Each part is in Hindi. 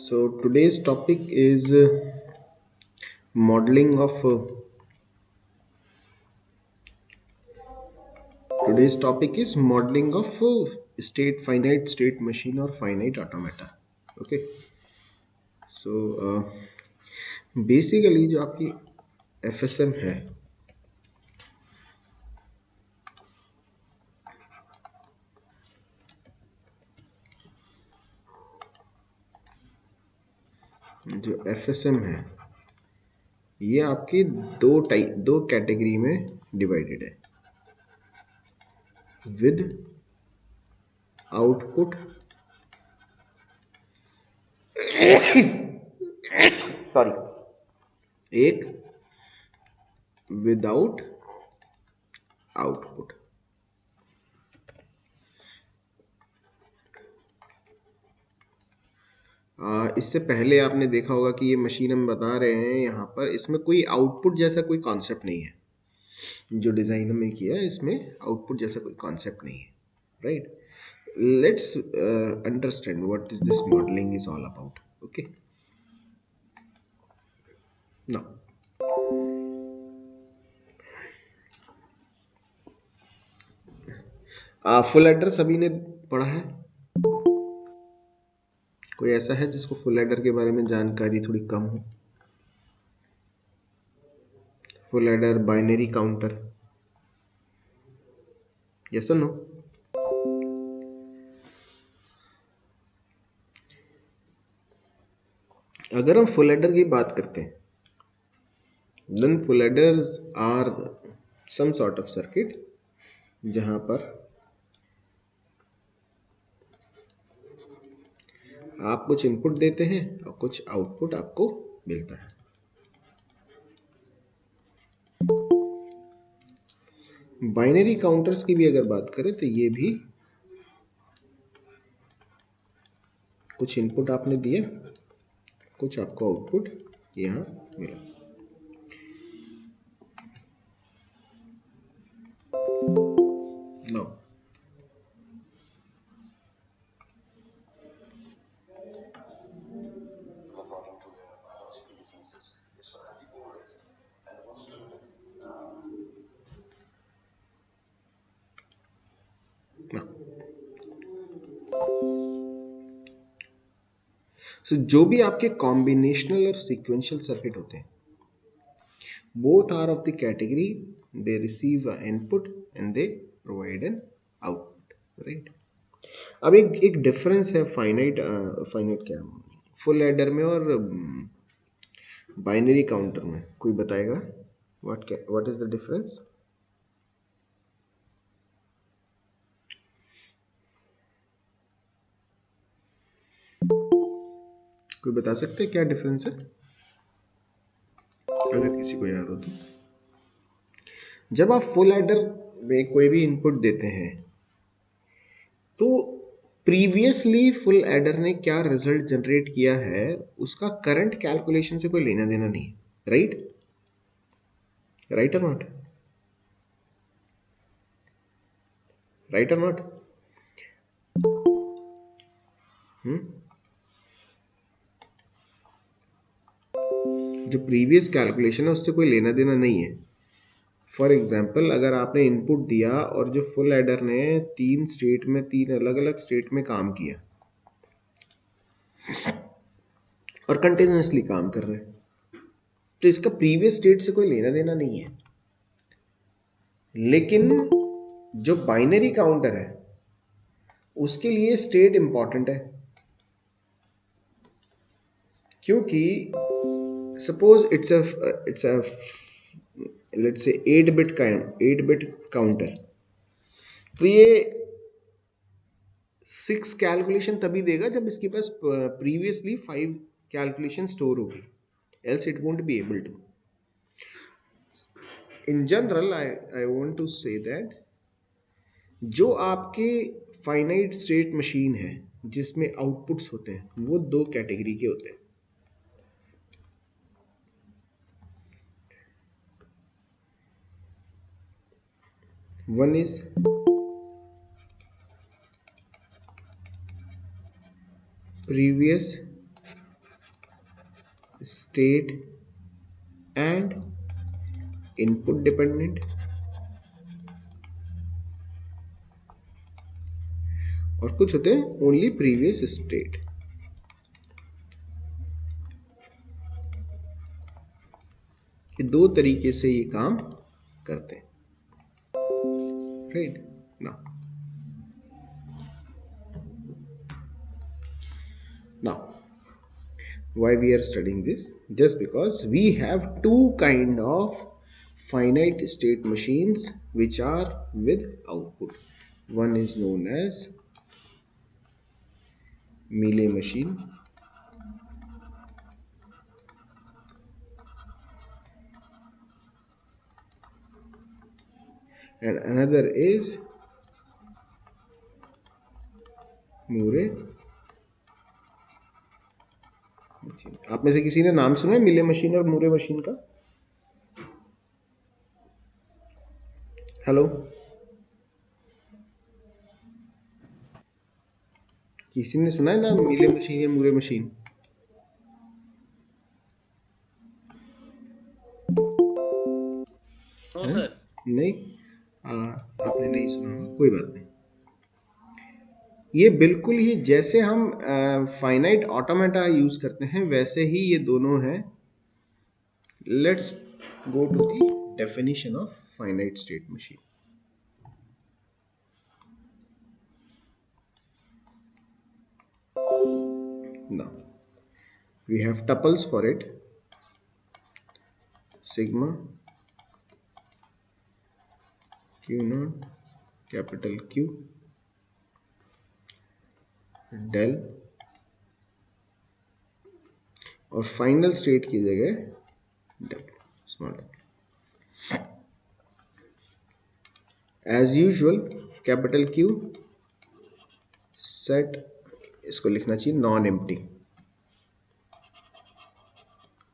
So modeling of today's topic is modeling of state finite state machine or finite automata. Okay, so basically जो आपकी एफएसएम है, जो एफएसएम है ये आपकी दो कैटेगरी में डिवाइडेड है, विद आउटपुट सॉरी एक विदाउट आउटपुट। इससे पहले आपने देखा होगा कि ये मशीन हम बता रहे हैं, यहाँ पर इसमें कोई आउटपुट जैसा कोई कॉन्सेप्ट नहीं है। जो डिज़ाइन हमने किया है इसमें आउटपुट जैसा कोई कॉन्सेप्ट नहीं है, right. Let's understand what is this modelling is all about. Okay, now full adder सभी ने पढ़ा है? कोई ऐसा है जिसको फुल एडर के बारे में जानकारी थोड़ी कम हो? Full adder, binary counter, yes और नो? अगर हम फुल एडर की बात करते हैं, then full adders are some sort of circuit जहां पर आप कुछ इनपुट देते हैं और कुछ आउटपुट आपको मिलता है। बाइनरी काउंटर्स की भी अगर बात करें तो ये भी कुछ इनपुट आपने दिए, कुछ आपको आउटपुट यहाँ मिला। नाउ सो जो भी आपके कॉम्बिनेशनल और सीक्वेंशियल सर्किट होते हैं, both are of the category they receive an input and they provide an output, right। अब एक डिफरेंस है फाइनाइट क्या, फुल एडर में और बाइनरी काउंटर में। कोई बताएगा व्हाट इज द डिफरेंस? कोई बता सकते हैं क्या डिफरेंस है, अगर किसी को याद हो तो? जब आप फुल एडर में कोई भी इनपुट देते हैं तो प्रीवियसली फुल एडर ने क्या रिजल्ट जनरेट किया है उसका करंट कैलकुलेशन से कोई लेना देना नहीं है, राइट? राइट और नॉट? राइट और नॉट? जो प्रीवियस कैलकुलेशन है उससे कोई लेना देना नहीं है। फॉर एग्जाम्पल, अगर आपने इनपुट दिया और जो फुल एडर ने तीन अलग अलग स्टेट में काम किया और कंटिन्यूसली काम कर रहे हैं, तो इसका प्रीवियस स्टेट से कोई लेना देना नहीं है। लेकिन जो बाइनरी काउंटर है उसके लिए स्टेट इंपॉर्टेंट है, क्योंकि suppose it's a let's say 8 bit counter, तो ये 6 कैलकुलेशन तभी देगा जब इसके पास प्रीवियसली 5 कैलकुलेशन स्टोर होगी, else it won't be able to. In general I want to say that जो आपके फाइनाइट स्टेट मशीन है जिसमें आउटपुट्स होते हैं वो दो कैटेगरी के होते हैं। One is previous state and input dependent, और कुछ होते हैं ओनली प्रीवियस स्टेट। ये दो तरीके से ये काम करते हैं, राइट ना। Now, why we are studying this? Just because we have two kind of finite state machines which are with output. One is known as Mealy machine, and another is Murray machine. आप में से किसी ने नाम सुना है मिले मशीन और मूरे मशीन का? हेलो, किसी ने सुना है ना मिले मशीन या मूरे मशीन? नो है? सर। नहीं, आपने नहीं सुना होगा, कोई बात नहीं। ये बिल्कुल ही जैसे हम फाइनाइट ऑटोमेटा यूज करते हैं वैसे ही ये दोनों हैं। Let's go to the definition of finite state machine. Now we have tuples for it. Sigma q naught capital Q del, और फाइनल स्टेट की जगह del small. As usual capital Q set, इसको लिखना चाहिए non empty,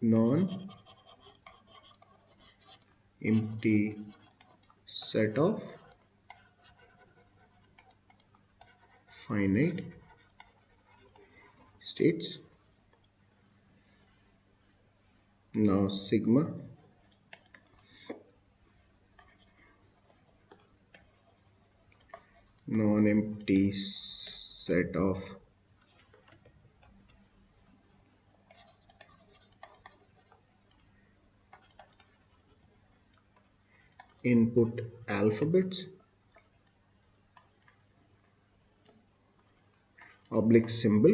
non empty set of finite states. Now sigma non-empty set of input alphabets oblique symbol.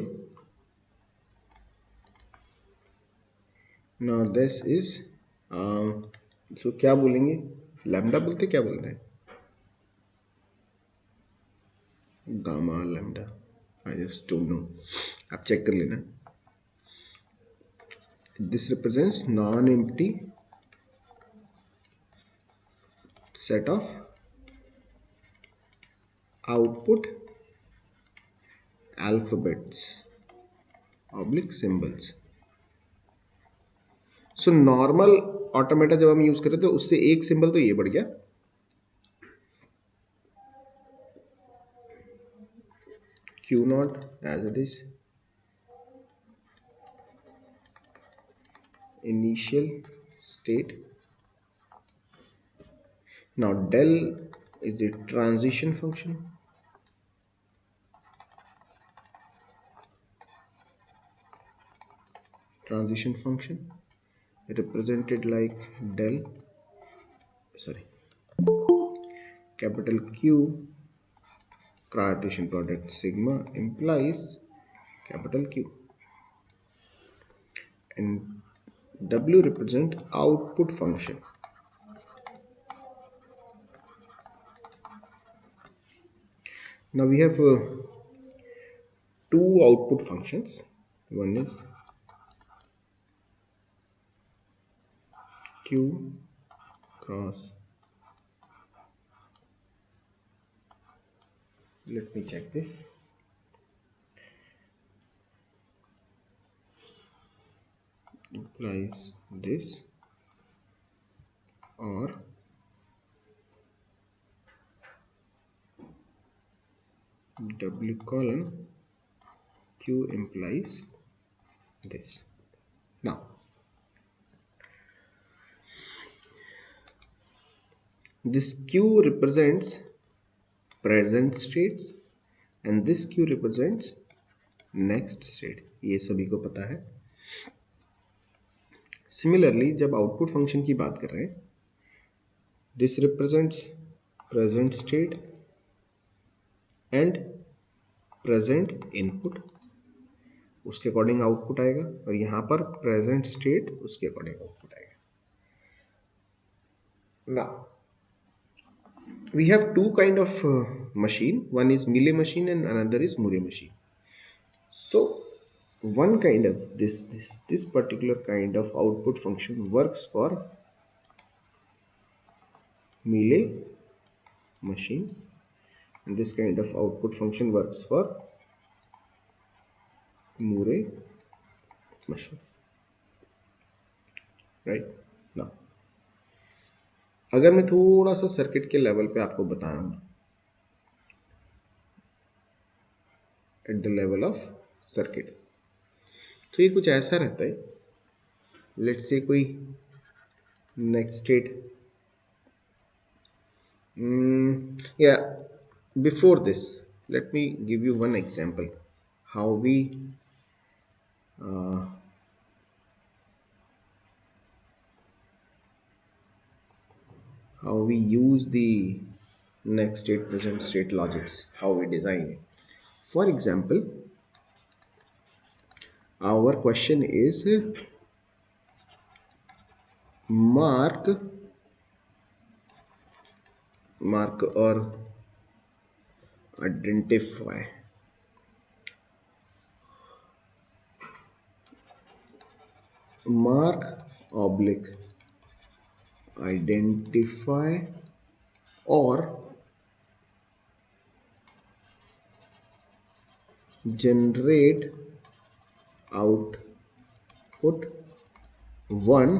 Now this is so क्या बोलेंगे, लैम्डा बोलते क्या बोलते हैं, gamma lambda, I just don't know, आप चेक कर लेना। This represents non empty set of output alphabets oblique symbols. So normal automata जब हम यूज कर रहे थे उससे एक सिंबल तो ये बढ़ गया, Q naught as it is initial state. Now del is a transition function, represented like del, sorry, capital Q Cartesian product sigma implies capital Q, and W represent output function. Now we have two output functions. One is Q cross, let me check this, implies this, or W colon Q implies this. Now this q represents present states and this q represents next state, ये सभी को पता है। सिमिलरली जब आउटपुट फंक्शन की बात कर रहे हैं, this represents present state and present input, उसके अकॉर्डिंग आउटपुट आएगा, और यहाँ पर प्रेजेंट स्टेट उसके अकॉर्डिंग आउटपुट आएगा। Now we have two kind of machine, one is Mealy machine and another is Murray machine. So one kind of this particular kind of output function works for Mealy machine and this kind of output function works for Murray machine, right? Now अगर मैं थोड़ा सा सर्किट के लेवल पे आपको बता रहा हूँ, at the level of circuit, तो ये कुछ ऐसा रहता है। लेट्स से कोई नेक्स्ट स्टेट, या before this let me give you one example how we use the next state present state logics, how we design it. For example, our question is mark or identify mark oblique identify or generate output 1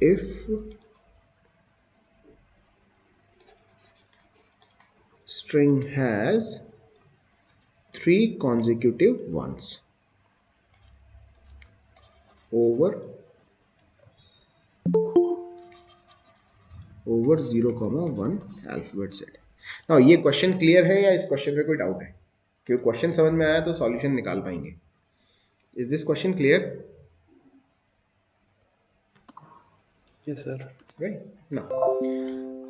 if string has 3 consecutive ones over 0, 1 alphabet set. Now ये क्वेश्चन क्लियर है या इस क्वेश्चन पे कोई डाउट है? क्योंकि क्वेश्चन समझ में आया तो सॉल्यूशन निकाल पाएंगे। Is this question clear? Yes, sir. Right. Now,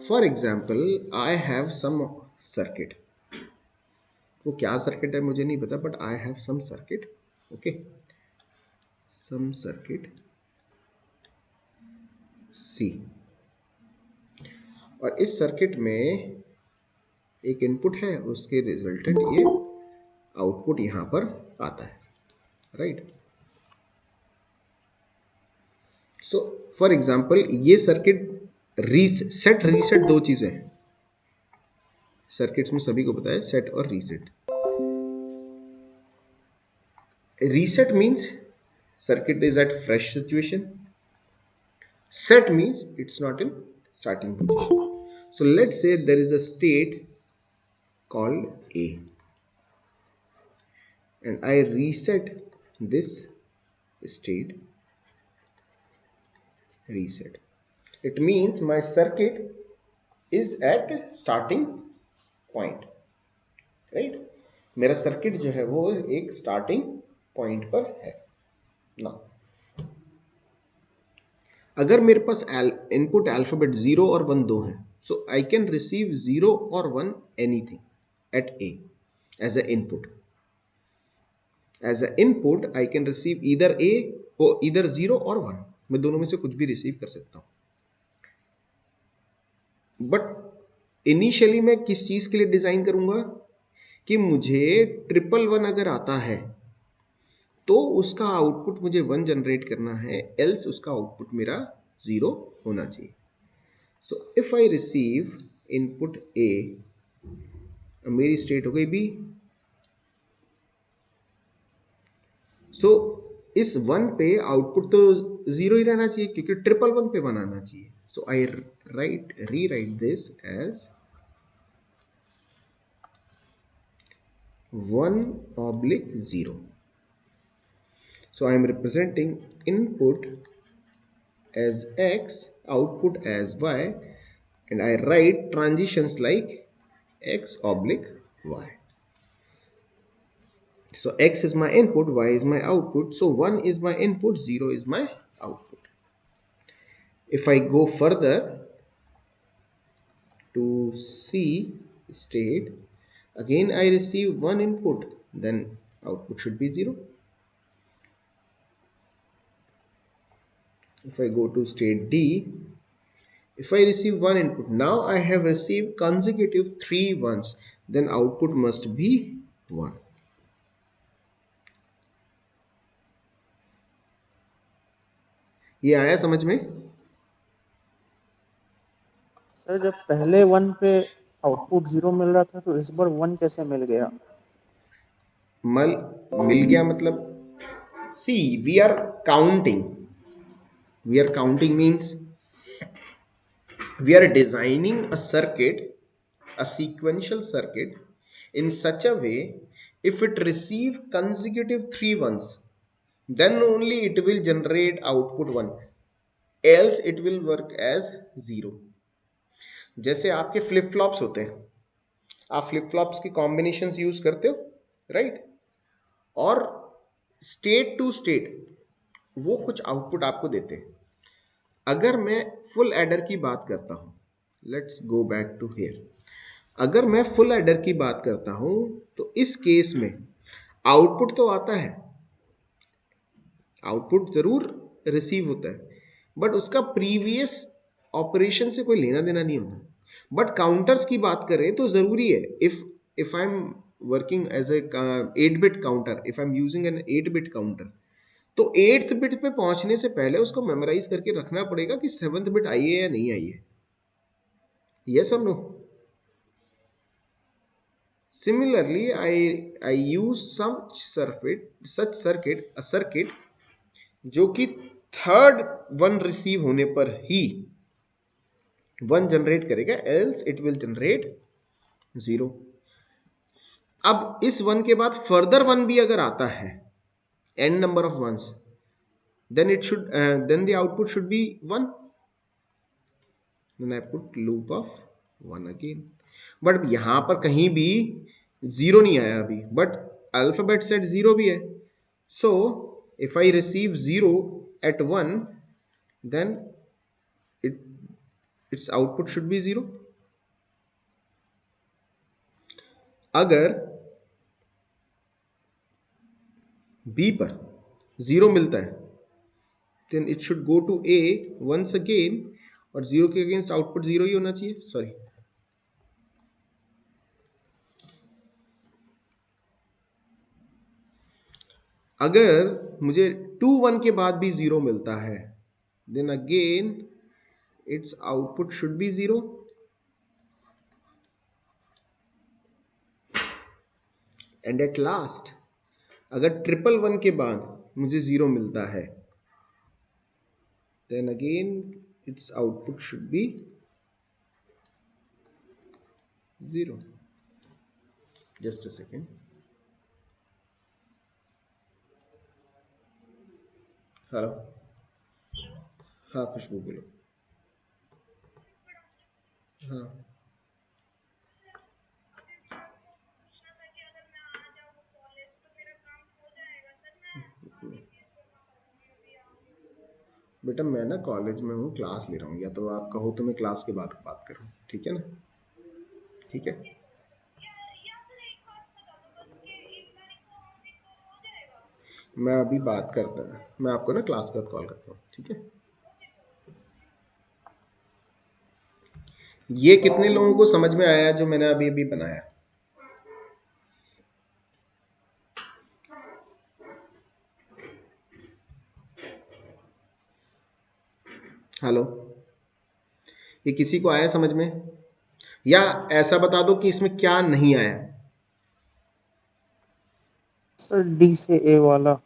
for example, I have some circuit. वो क्या सर्किट है मुझे नहीं पता, but I have some circuit, okay, some circuit see, और इस सर्किट में एक इनपुट है, उसके रिजल्टेंट ये आउटपुट यहां पर आता है, राइट? सो फॉर एग्जांपल ये सर्किट सेट रीसेट दो चीजें हैं सर्किट्स में, सभी को पता है सेट और reset. Reset means circuit is at fresh situation, set means it's not in starting position. So let's say there is a state called A and I reset this state, reset, it means my circuit is at starting point, right? मेरा सर्किट जो है वो एक स्टार्टिंग पॉइंट पर है ना। अगर मेरे पास इनपुट अल्फाबेट 0 और 1 दो हैं, सो आई कैन रिसीव 0 और 1 anything at a as a input. As a input I can receive either a or either 0 और 1, मैं दोनों में से कुछ भी रिसीव कर सकता हूं। बट इनिशियली मैं किस चीज के लिए डिजाइन करूंगा कि मुझे 111 अगर आता है तो उसका आउटपुट मुझे 1 जनरेट करना है, एल्स उसका आउटपुट मेरा 0 होना चाहिए। So if I receive input A, मेरी स्टेट हो गई बी। सो इस 1 पे आउटपुट तो 0 ही रहना चाहिए क्योंकि 111 पे 1 आना चाहिए। So I rewrite this as 1/0. So I am representing input as x, output as y, and I write transitions like x oblique y. So x is my input, y is my output. So 1 is my input, 0 is my output. If I go further to C state, again I receive one input, then output should be 0. If I go to state D, if I receive one input, now I have received consecutive 3 ones, then output must be 1. ये आया समझ में? सर जब पहले 1 पे आउटपुट 0 मिल रहा था तो इस बार 1 कैसे मिल गया? मिल गया मतलब, see, we are counting. We are counting means we are designing a circuit, a sequential circuit, in such a way, if it receive consecutive 3 ones, then only it will generate output 1, else it will work as 0. जैसे आपके फ्लिप फ्लॉप्स होते हैं, आप फ्लिप फ्लॉप्स की कॉम्बिनेशंस यूज करते हो, राइट? और स्टेट टू स्टेट वो कुछ आउटपुट आपको देते हैं. अगर मैं फुल एडर की बात करता हूं, let's go back to here. अगर मैं फुल एडर की बात करता हूं तो इस केस में आउटपुट तो आता है, आउटपुट जरूर रिसीव होता है, बट उसका प्रीवियस ऑपरेशन से कोई लेना देना नहीं होता. बट काउंटर्स की बात करें तो जरूरी है, if I am working as a 8-bit counter, if I am using an 8-bit counter, तो 8th बिट पे पहुंचने से पहले उसको मेमोराइज करके रखना पड़ेगा कि 7th बिट आई है या नहीं आई है. यस और no? Similarly, I use such circuit जो कि थर्ड वन रिसीव होने पर ही वन जनरेट करेगा, एल्स इट विल जनरेट 0. अब इस वन के बाद फर्दर वन भी अगर आता है, n number of ones, then the output should be 1. Then I put loop of 1 again. But यहां पर कहीं भी 0 नहीं आया अभी, बट अल्फाबेट सेट 0 भी है. So if I receive 0 at 1, then its output should be 0. अगर B पर 0 मिलता है, then it should go to A once again, और 0 के अगेंस्ट आउटपुट 0 ही होना चाहिए. सॉरी, अगर मुझे 2-1 के बाद भी 0 मिलता है, then again its output should be 0. And at last, अगर 111 के बाद मुझे 0 मिलता है, then again its output should be 0. Just a second. Hello, हाँ खुशबू बोलो. हाँ, बेटा मैं ना कॉलेज में हूँ, क्लास ले रहा हूँ, या तो आप कहो तो मैं क्लास के बाद बात करूँ, ठीक है ना? ठीक है. मैं अभी बात करता है, मैं आपको ना क्लास के बाद कॉल करता हूँ, ठीक है? ये कितने लोगों को समझ में आया जो मैंने अभी अभी बनाया? हेलो, ये किसी को आया समझ में? या ऐसा बता दो कि इसमें क्या नहीं आया. सर डी से ए वाला.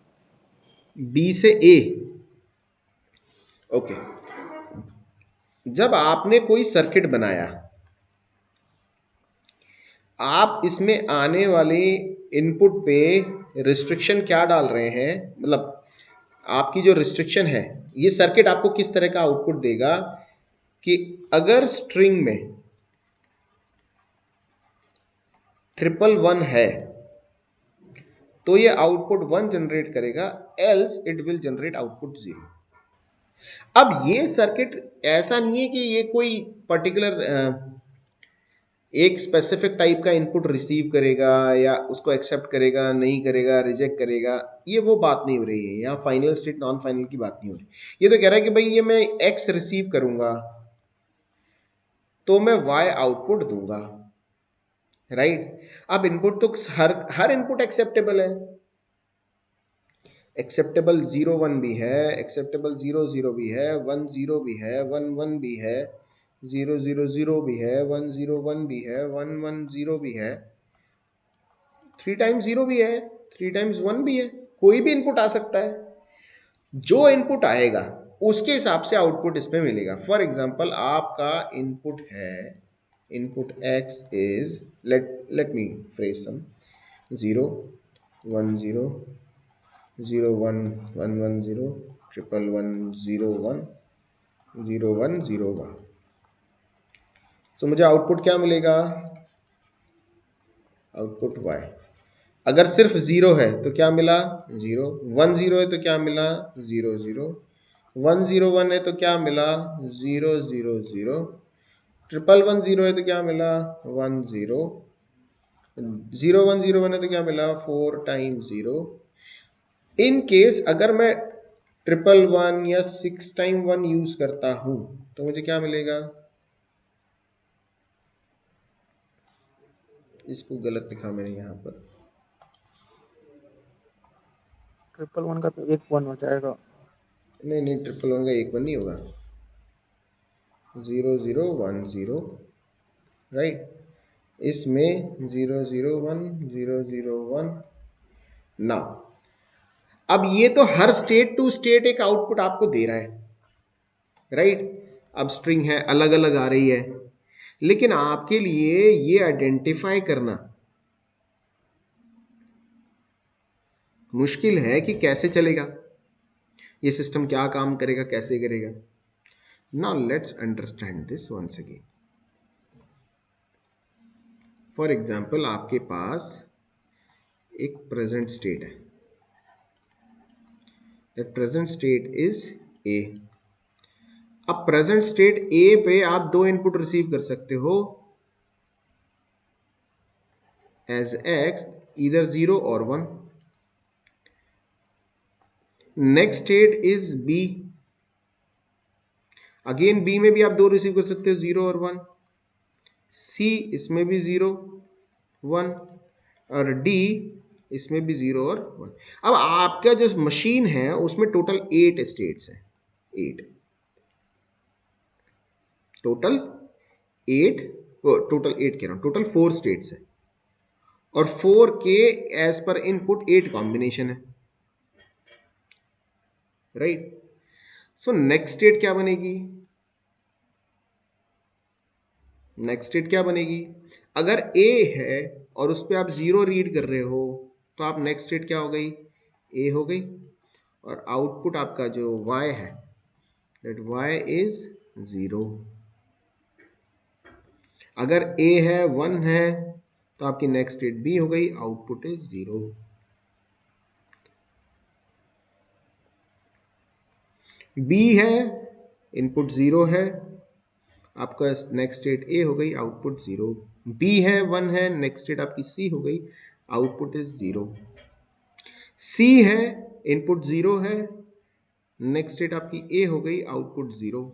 बी से ए. ओके. जब आपने कोई सर्किट बनाया, आप इसमें आने वाले इनपुट पे रिस्ट्रिक्शन क्या डाल रहे हैं, मतलब आपकी जो रिस्ट्रिक्शन है, ये सर्किट आपको किस तरह का आउटपुट देगा कि अगर स्ट्रिंग में 111 है तो ये आउटपुट 1 जनरेट करेगा, else it will generate output 0। अब ये सर्किट ऐसा नहीं है कि ये कोई पर्टिकुलर एक स्पेसिफिक टाइप का इनपुट रिसीव करेगा या उसको एक्सेप्ट करेगा, नहीं करेगा, रिजेक्ट करेगा, ये वो बात नहीं हो रही है। यहाँ फाइनल स्टेट नॉन फाइनल की बात नहीं हो रही। ये तो कह रहा है कि भाई ये मैं एक्स रिसीव करूंगा तो मैं वाई आउटपुट दूंगा, राइट। अब इनपुट तो हर इनपुट एक्सेप्टेबल है। एक्सेप्टेबल 0 1 भी है, एक्सेप्टेबल 0 0 भी है, 1 0 भी है, 1 1 भी है, 0 0 0 भी है, 1 0 1 भी है, 1 1 0 भी है, 3 टाइम्स 0 भी है, 3 टाइम्स 1 भी है। कोई भी इनपुट आ सकता है। जो इनपुट आएगा उसके हिसाब से आउटपुट इसमें मिलेगा। फॉर एग्जाम्पल आपका इनपुट है, input x is let me phrase some 0 1 0 0 1 1 1 0 1 1 0 1 0 1 0 1। तो मुझे आउटपुट क्या मिलेगा? Output y। अगर सिर्फ 0 है तो क्या मिला? 0। 1 0 है तो क्या मिला? 0 0। 1 0 1 है तो क्या मिला? 0 0 0। 1 1 0 है तो क्या मिला? 1 0। 0 1 0 1 है तो क्या मिला? 4 टाइम्स 0। इन केस अगर मैं 1 1 या 6 टाइम 1 यूज करता हूं तो मुझे क्या मिलेगा? इसको गलत लिखा मैंने यहाँ पर। 1 का तो 1 1 हो जाएगा। नहीं नहीं, 1 1 का 1 1 नहीं होगा। 0 0 1 0, राइट। इसमें 0 0 1 0 0 1 ना। अब ये तो हर स्टेट टू स्टेट एक आउटपुट आपको दे रहा है, राइट। अब स्ट्रिंग है, अलग अलग आ रही है, लेकिन आपके लिए ये आइडेंटिफाई करना मुश्किल है कि कैसे चलेगा, ये सिस्टम क्या काम करेगा, कैसे करेगा। Now let's understand this once again. For example आपके पास एक प्रेजेंट स्टेट है, that present state is A. अब प्रेजेंट स्टेट ए पे आप दो इनपुट रिसीव कर सकते हो एज एक्स, इधर 0 और 1। Next state is B, again B में भी आप दो रिसीव कर सकते हो, 0 और 1। सी, इसमें भी 0 1, और डी इसमें भी 0 और 1। अब आपका जो मशीन है उसमें टोटल 8 स्टेट्स है, 8 टोटल 8, टोटल 8 कह रहा हूं, टोटल 4 स्टेट्स है, और 4 के एज पर इनपुट 8 कॉम्बिनेशन है, राइट। सो नेक्स्ट स्टेट क्या बनेगी? नेक्स्ट स्टेट क्या बनेगी? अगर ए है और उस पर आप 0 रीड कर रहे हो तो आप नेक्स्ट स्टेट क्या हो गई? ए हो गई। और आउटपुट आपका जो y है, दैट y इज 0। अगर a है 1 है तो आपकी नेक्स्ट स्टेट b हो गई, आउटपुट इज 0। b है, इनपुट 0 है, आपका नेक्स्ट स्टेट a हो गई, आउटपुट 0। b है 1 है, नेक्स्ट स्टेट आपकी c हो गई, आउटपुट इज 0। c है, इनपुट 0 है, नेक्स्ट स्टेट आपकी a हो गई, आउटपुट 0।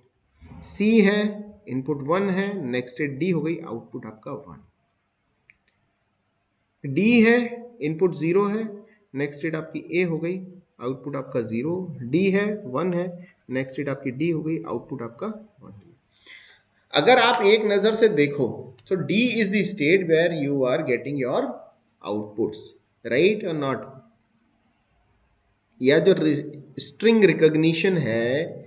c है, इनपुट 1 है, नेक्स्ट स्टेट d हो गई, आउटपुट आपका 1। d है, इनपुट 0 है, नेक्स्ट स्टेट आपकी a हो गई, आउटपुट आपका 0। d है 1 है, नेक्स्ट स्टेट आपकी d हो गई, आउटपुट आपका 1। अगर आप एक नजर से देखो तो d is the state where you are getting your outputs, right और नॉट। या जो स्ट्रिंग रिकॉग्निशन है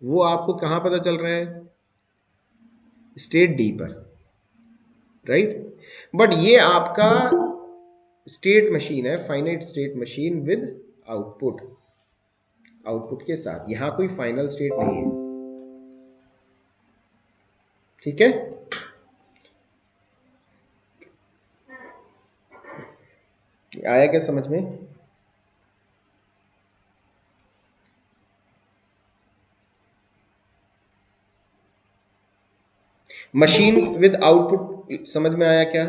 वो आपको कहां पता चल रहा है? स्टेट डी पर, राइट। बट ये आपका स्टेट मशीन है, finite state machine with output. Output के साथ। यहां कोई फाइनल स्टेट नहीं है, ठीक है। आया क्या समझ में? मशीन विद आउटपुट समझ में आया क्या?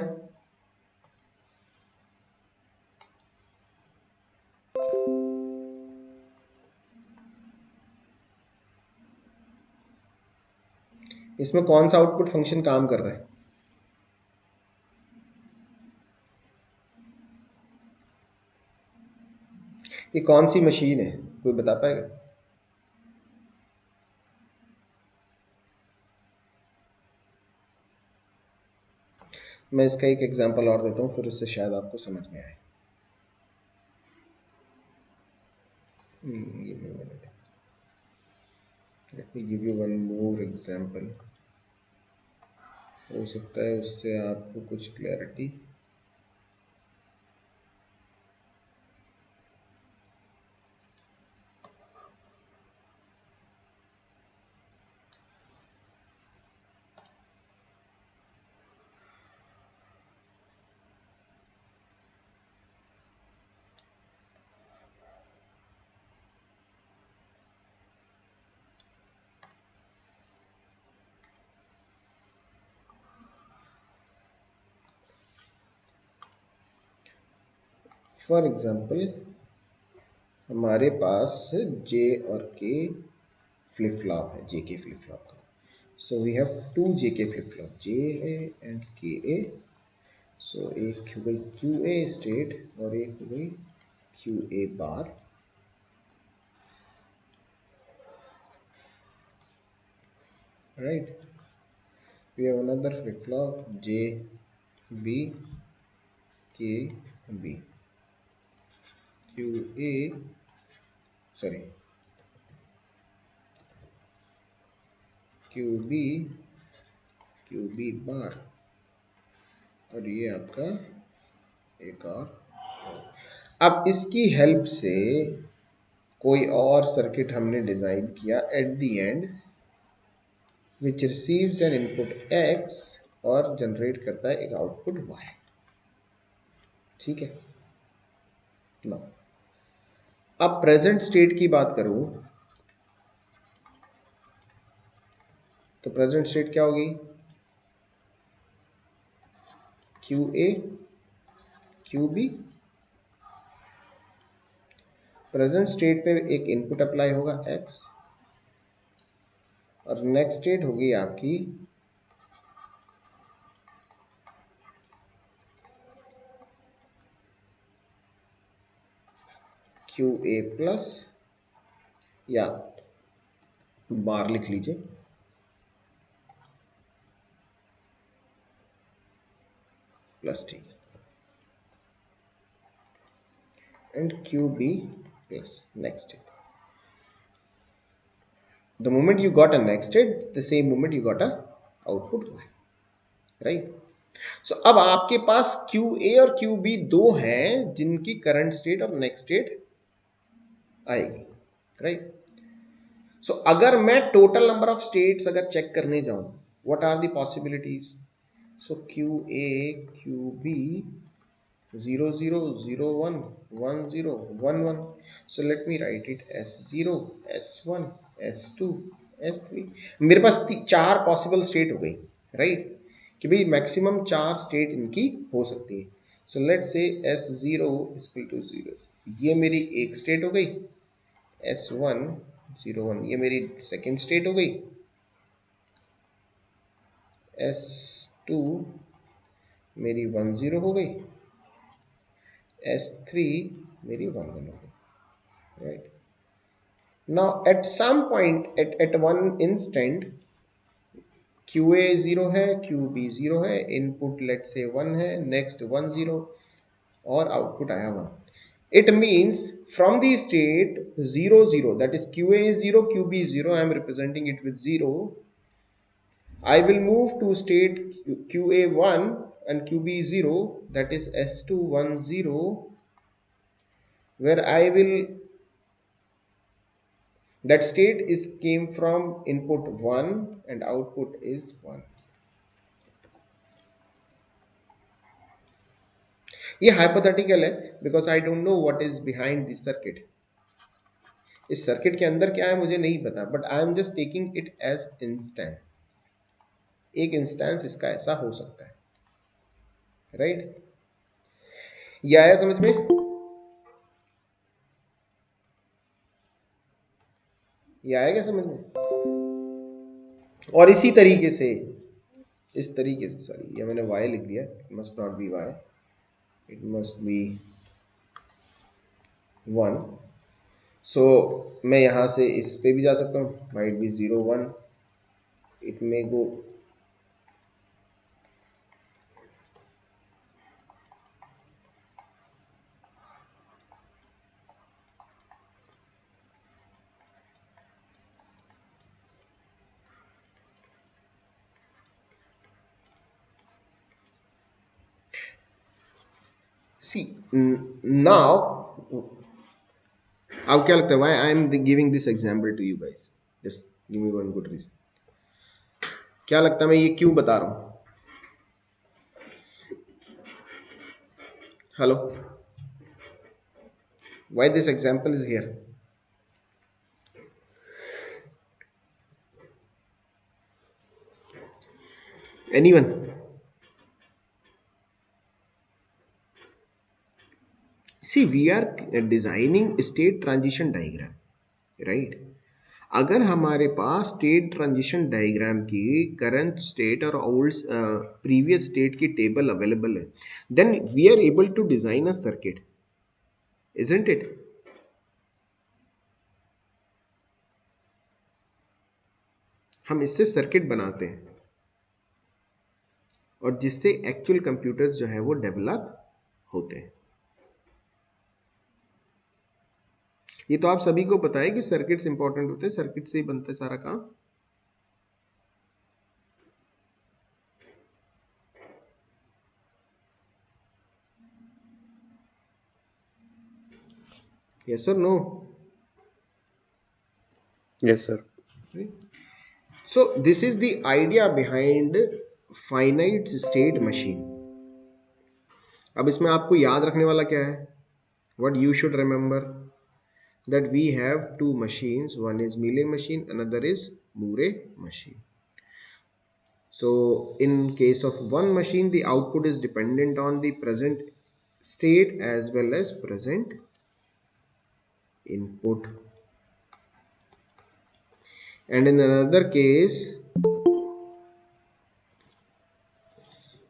इसमें कौन सा आउटपुट फंक्शन काम कर रहा है? ये कौन सी मशीन है, कोई बता पाएगा? मैं इसका एक एग्जांपल और देता हूँ, फिर उससे शायद आपको समझ में आए। Late me give you one more example, हो सकता है उससे आपको कुछ क्लैरिटी। फॉर एग्जांपल हमारे पास जे और के फ्लिप फ्लॉप है, जे के फ्लिप फ्लॉप का। सो वी हैव टू जे के flip flop, J A and के ए। सो एक हो गई क्यू ए स्टेट और एक हो गई Q A bar, right. We have another flip flop J B K B Q A, sorry, Q B Q B बार, और ये आपका एक और। अब इसकी हेल्प से कोई और सर्किट हमने डिजाइन किया at the end, which receives N input X और जनरेट करता है एक आउटपुट Y, ठीक है ना। अब प्रेजेंट स्टेट की बात करूं तो प्रेजेंट स्टेट क्या होगी? Q A Q B. Present state पे एक इनपुट अप्लाई होगा X, और नेक्स्ट स्टेट होगी आपकी क्यू ए प्लस, या बार लिख लीजिए, plus T, and Q B plus next state. The moment you got a next state, the same moment you got a output y, right? So अब आपके पास क्यू ए और क्यू बी दो हैं जिनकी करंट स्टेट और नेक्स्ट स्टेट आएगी, राइट। सो अगर मैं टोटल नंबर ऑफ स्टेट्स अगर चेक करने जाऊं, what are the possibilities? So Q A Q B 0 0 0 1 1 0 1 1। So let me write it S0 S1 S2 S3। मेरे पास चार पॉसिबल स्टेट हो गई, राइट, कि भाई मैक्सिमम चार स्टेट इनकी हो सकती है। So let's say S0 equal to 0, ये मेरी एक स्टेट हो गई। S1 0 1 ये मेरी सेकेंड स्टेट हो गई। S2 मेरी 1 0 हो गई। S3 मेरी 1 1 हो गई, right? Now at some point at one instant QA 0 है, QB 0 है, इनपुट लेट से 1 है, नेक्स्ट 1 0 और आउटपुट आया 1। It means from the state 0 0, that is QA is 0, QB is 0, I am representing it with 0. I will move to state QA 1 and QB 0, that is S2 1 0, where I will that state is came from input 1 and output is 1. ये हाइपोथेटिकल है because I don't know what is behind this circuit. इस सर्किट के अंदर क्या है मुझे नहीं पता, but I am just taking it as instant. एक इंस्टेंस इसका ऐसा हो सकता है, राइट? ये आया समझ में? ये आएगा समझ में? और इसी तरीके से, इस तरीके से, सॉरी ये मैंने y लिख दिया, it must not be y, it must be 1। So मैं यहाँ से इस पे भी जा सकता हूँ, might be 0 1, it may go C now. अब क्या लगता है why I am giving this example to you guys? Just give me one good reason. क्या लगता है मैं ये क्यों बता रहा हूँ? Hello, why this example is here? Anyone? See we are designing state transition diagram, right? अगर हमारे पास स्टेट ट्रांजिशन डायग्राम की करंट स्टेट और ओल्ड प्रीवियस स्टेट की टेबल अवेलेबल है, then we are able to design a circuit, isn't it? हम इससे सर्किट बनाते हैं और जिससे एक्चुअल कंप्यूटर्स जो है वो डेवलप होते हैं। ये तो आप सभी को पता है कि सर्किट्स इंपॉर्टेंट होते हैं, सर्किट से ही बनता है सारा काम। यस और no? Yes sir. So this is the idea behind finite state machine. अब इसमें आपको याद रखने वाला क्या है? What you should remember that we have two machines. One is Mealy machine, another is Moore machine. So in case of one machine, the output is dependent on the present state as well as present input. And in another case,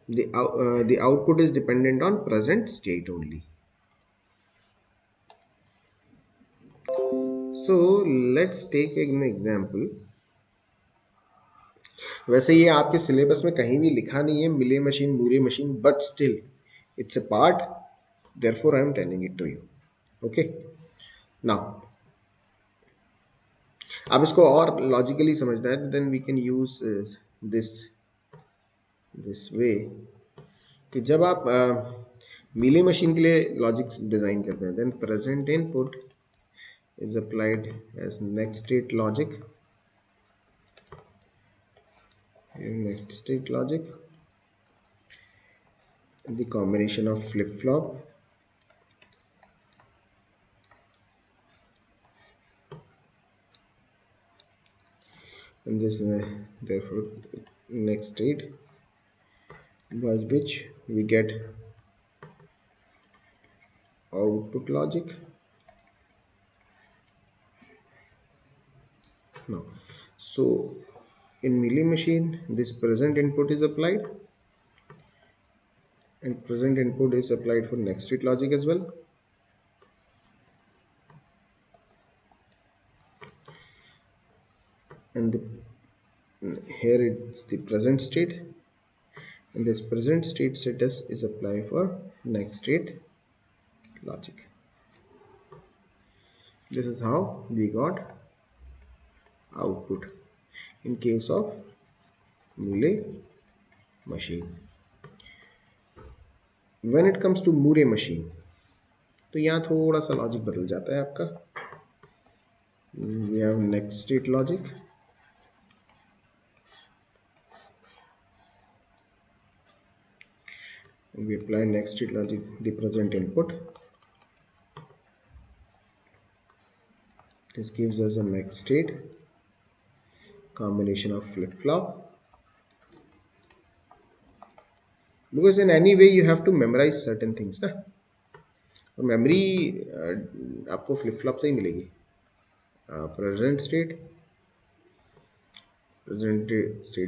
the output is dependent on present state only. So let's take an example. वैसे ये आपके सिलेबस में कहीं भी लिखा नहीं है Mealy machine Moore machine, but still it's a part, therefore I am telling it to you. Okay, now अब इसको और लॉजिकली समझना है, then we can use this this way कि जब आप मिले मशीन के लिए लॉजिक डिजाइन करते हैं, then present input is applied as next state logic. Next state logic, the combination of flip-flop and this therefore next state by which we get output logic. Now, so in Mealy machine this present input is applied and present input is applied for next state logic as well. And here it's the present state, and this present state status is applied for next state logic. This is how we got output in case of Mealy machine. When it comes to Moore machine, तो यहाँ थोड़ा सा लॉजिक बदल जाता है आपका। We have next state logic. We apply next state logic, the present input. This gives us a next state combination of flip-flop. Because in any way you have to memorize certain things ना, और मेमोरी आपको फ्लिप फ्लॉप से ही मिलेगी. Present state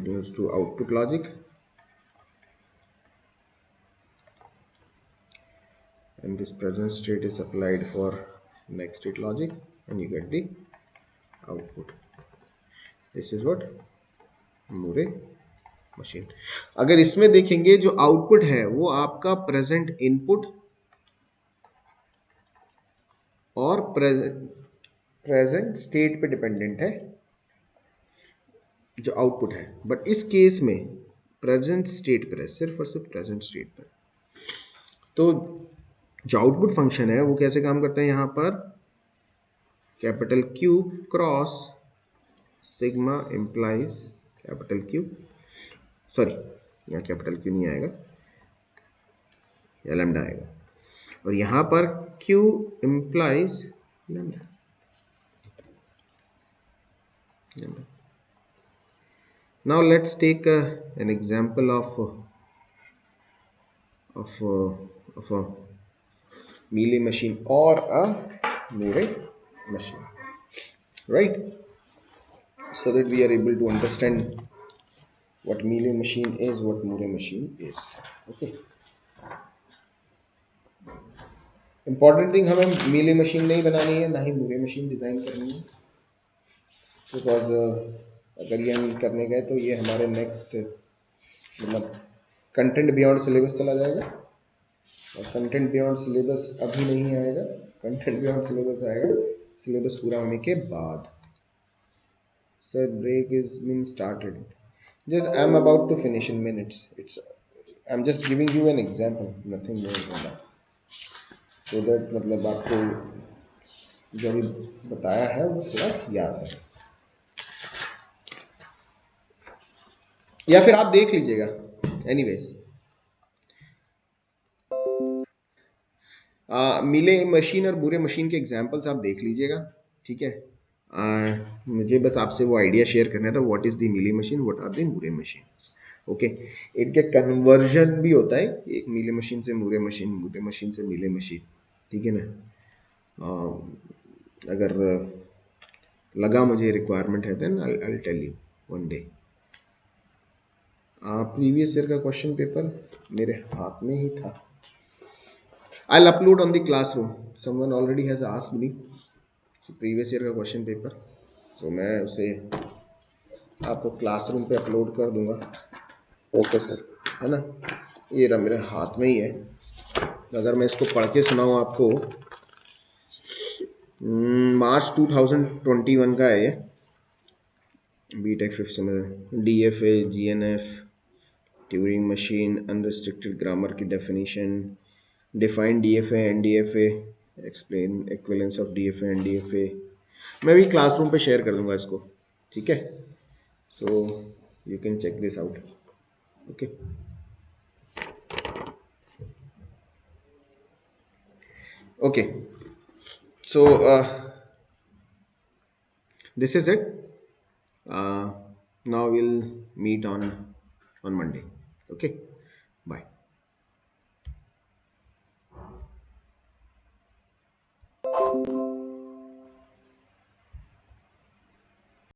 goes to output logic, and this present state is applied for next state logic and you get the output. This is what Moore machine. अगर इसमें देखेंगे जो आउटपुट है वो आपका प्रेजेंट इनपुट और प्रेजेंट स्टेट पे डिपेंडेंट है जो आउटपुट है, बट इस केस में प्रेजेंट स्टेट पर है, सिर्फ और सिर्फ प्रेजेंट स्टेट पर. तो जो आउटपुट फंक्शन है वो कैसे काम करता है, यहाँ पर capital Q cross sigma implies capital Q, sorry यहाँ कैपिटल Q नहीं आएगा, या लैम्डा आएगा, और यहाँ पर Q implies lambda. Now let's take an example of a Mealy machine or a Murray machine, right? So that we are able to understand what Mealy machine is, what Murray machine is. Okay. Important thing, हमें Mealy machine नहीं बनानी है, ना ही Murray machine डिज़ाइन करनी है, बिकॉज अगर ये हम करने गए तो ये हमारे नेक्स्ट मतलब कंटेंट बियॉन्ड सिलेबस चला जाएगा, और कंटेंट बियॉन्ड सिलेबस अभी नहीं आएगा, कंटेंट बियॉन्ड सिलेबस आएगा सिलेबस पूरा होने के बाद. So break is being started. Just I'm about to finish in minutes. I'm just giving you an example, nothing more than that. So that मतलब आपको जो भी बताया है वो थोड़ा याद है, या फिर आप देख लीजिएगा. एनीवेज, मिले मशीन और बुरे मशीन के एग्जांपल्स आप देख लीजिएगा, ठीक है. मुझे बस आपसे वो आइडिया शेयर करना था, what is the Mealy machine, what are the Moore machine. Okay, इनके कन्वर्जन भी होता है, एक मिले मशीन से मुरे मशीन से मिले मशीन, ठीक है ना. अगर लगा मुझे रिक्वायरमेंट है then I will tell you one day. Previous year का क्वेश्चन पेपर मेरे हाथ में ही था. I'll upload on the classroom. Someone already has asked me previous year का क्वेश्चन पेपर, तो मैं उसे आपको क्लासरूम पे अपलोड कर दूंगा. ओके सर, है ना. ये रहा मेरे हाथ में ही है. अगर मैं इसको पढ़ के सुनाऊँ आपको, मार्च 2021 का है ये, BTech 5th semester, DFA, GNF, Turing machine, unrestricted grammar की definition, define DFA and DFA, explain equivalence of DFA and DFA. मैं भी क्लासरूम पे शेयर कर दूंगा इसको, ठीक है. So you can check this out. Okay, okay. So this is it. Now we'll meet on Monday. Okay, bye.